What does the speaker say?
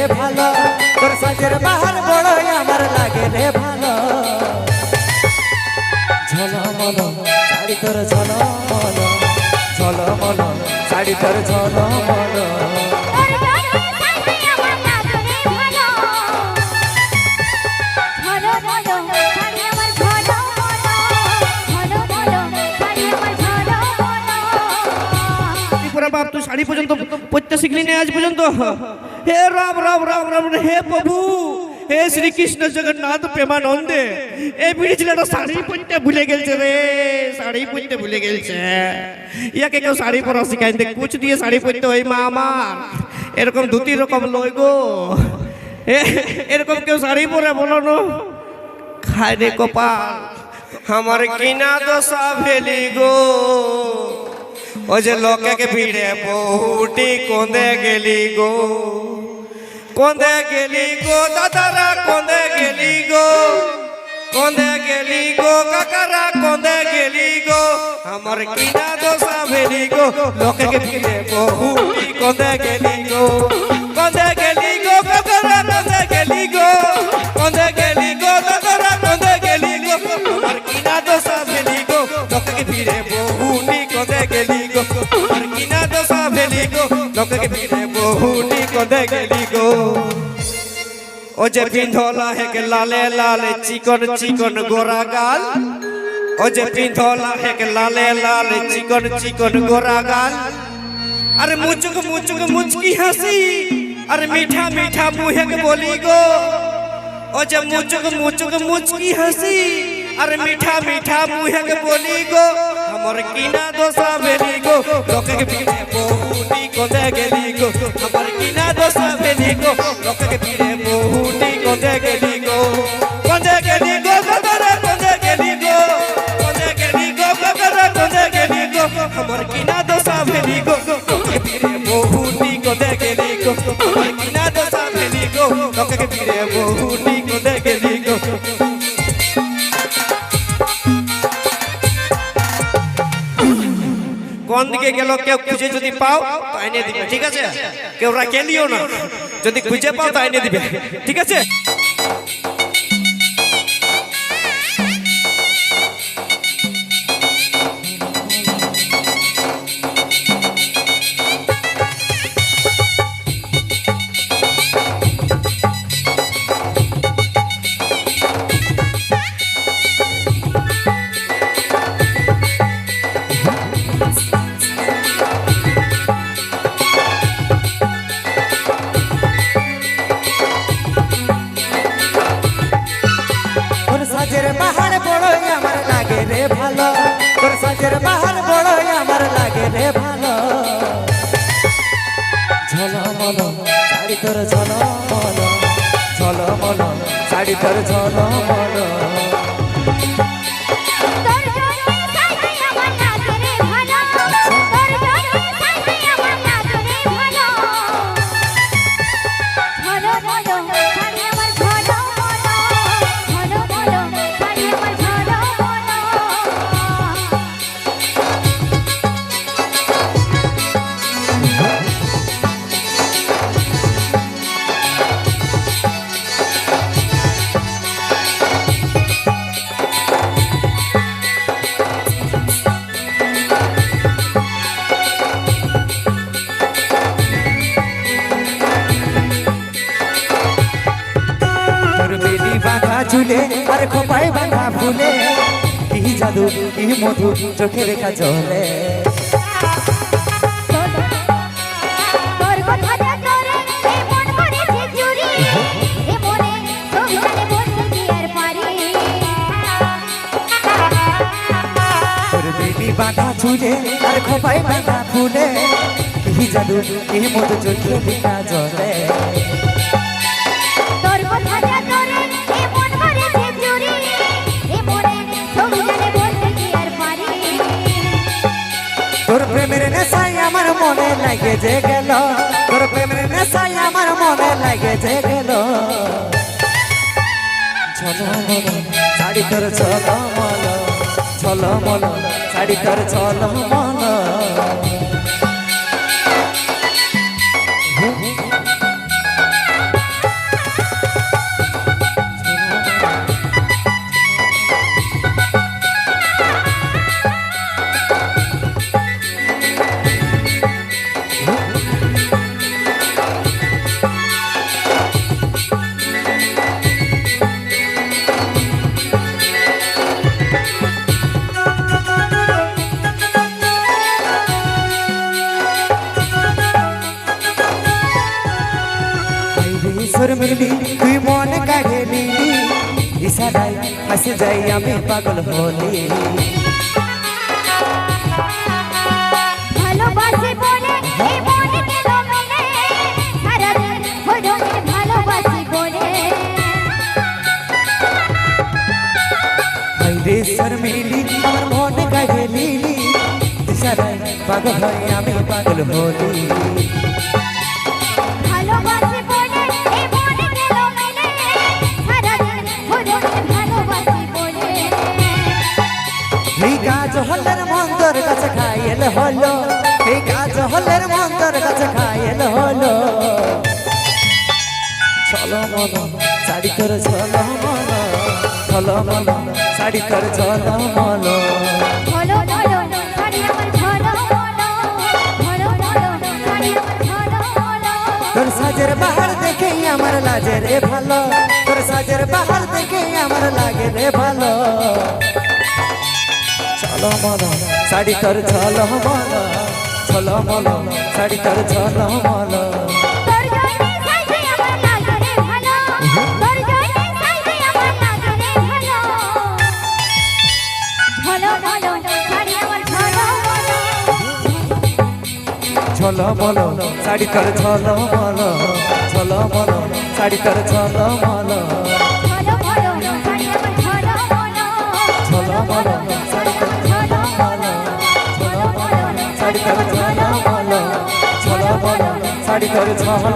রে ভালো তোর সাজের বাহার বড় আমার লাগে রে ভালো ঝলমল শাড়ি তোর ঝলমল ঝলমল শাড়ি তোর ঝলমল বাপ তুই শাড়ি পর্যন্ত পড়তে শিখলি না আজ পর্যন্ত হে রাম রাম রাম রাম হে প্রভু হে শ্রীকৃষ্ণ জগন্নাথ প্রেমানন্দে এই বিড়ি ছেলেটা শাড়ি পরতে ভুলে গেছে রে শাড়ি পরতে ভুলে গেছে ইয়াকে কেউ শাড়ি পরা শিখাই দে কুচ দিয়ে শাড়ি পরতে হয় মা আমার এরকম ধুতি রকম লয় গো এরকম কেউ শাড়ি পরে বলো না খায় রে কপাল আমার কিনা দশা ভেলি গো ও যে লোকে ভিড়ে বহুটি কোঁদে গেলি গো দাদারা কোঁদে গেলি গো কাকারা কোঁদে গেলি গো আমার কিনা দশা ভেলি গো লোকে ভিড়ে বহুটি কোঁদে গেলি গো কাকারা কোঁদে গেলি গো দাদারা কোঁদে গেলি গো আমার কিনা দশা ভেলি গো লোকে ভিড়ে বহুটি কোঁদে গেলি গো আমার কিনা দশা ভেলি গো লোকে ভিড়ে বহুটি কোঁদে গেলি গো ও যে পিন্ধলা হেক লালে লালে চিকন চিকন গোরা গাল ও যে পিন্ধলা হেক লালে লালে চিকন চিকন গোরা গাল আরে মুচুক মুচুক মুচকি হাসি আরে মিঠা মিঠা মুহেক বলি গো ও যে মুচুক মুচুক মুচকি হাসি আরে মিঠা মিঠা মুহেক বলি গো আমার কিনা দশা ভেলি গো লোকে ভিড়ে বহুটি কোঁদে গেলি গো আমার কিনা দশা ভেলি গো লোকে ভিড়ে বহুটি কোঁদে গেলি গো দাদারা কোঁদে গেলি গো কাকারা কোঁদে গেলি গো আমার কিনা দশা ভেলি গো লোকে ভিড়ে বহুটি কোঁদে গেলি গো আমার কিনা দশা ভেলি গো লোকে ভিড়ে বহুটি কোঁদে গেলি গো কোন দিকে গেল কেউ খুঁজে যদি পাও তো আইনে দিবে ঠিক আছে কেউ রাখেলিও না যদি খুঁজে পাও তো আইনে দিবে ঠিক আছে সাজের বাহার বড় আমার লাগে রে ভালো তোর সাজের বাহার বড় আমার লাগে রে ভালো ঝলমল শাড়ি তোর ঝলমল ঝলমল শাড়ি তোর ঝলমল চুলে আর খোপায় বাঁধা ফুলে কি জাদু কি মধু চোখে রেখা চলে বাঁধা চুলে আর খোপায় বাঁধা ফুলে কি জাদু কি মধু চোখে রেখা চলে তোর প্রেমের নেশায় আমার মনে লাগে যে গেল তোর প্রেমের নেশায় আমার মনে লাগে যে গেল ঝলমল শাড়ি তোর ঝলমল ঝলমল শাড়ি তোর ঝলমল ইশারায় হাসি যাই আমি পাগল হলি ভালোবাসি বলে এই মন গেল মেলে সারাদিন হলো ভালোবাসি বলে হাইরে শর্মিলি আমার মন কাড়ে লিলি ইশারায় পাগল হই আমি পাগল হলি ভালোবাসি বলে এই মন গেল মেলে সারাদিন হলো ভালোবাসি বলে এই কাজ হলের মন্তর কাছে খাইল হলো এই কাজ হলের মন্তর কাছে খাইল হলো চলো মনো শাড়ি তোর চলো মনো চলো মনো শাড়ি তোর চলো মনো হলো হলো শাড়ি আমার হলো হলো হলো হলো শাড়ি আমার হলো হলো তোর সাজের বাহার দেখে আমার লাগে রে ভালো তোর সাজের বাহার দেখে আমার লাগে রে ভালো চলো মনো শাড়ি তোর চলো মনো চলো মনো শাড়ি তোর চলো মনো তোর জন্য সাইজে আমার লাগে রে ভালো তোর জন্য সাইজে আমার লাগে রে ভালো হলো হলো শাড়ি আমার হলো হলো চলো মনো শাড়ি তোর চলো মনো চলো মনো শাড়ি তোর চলো মনো হলো হলো শাড়ি আমার হলো হলো চলো মনো শাড়ি তোর চলো মনো চলো মনো শাড়ি তোর চলো মনো চলো মনো শাড়ি তোর চলো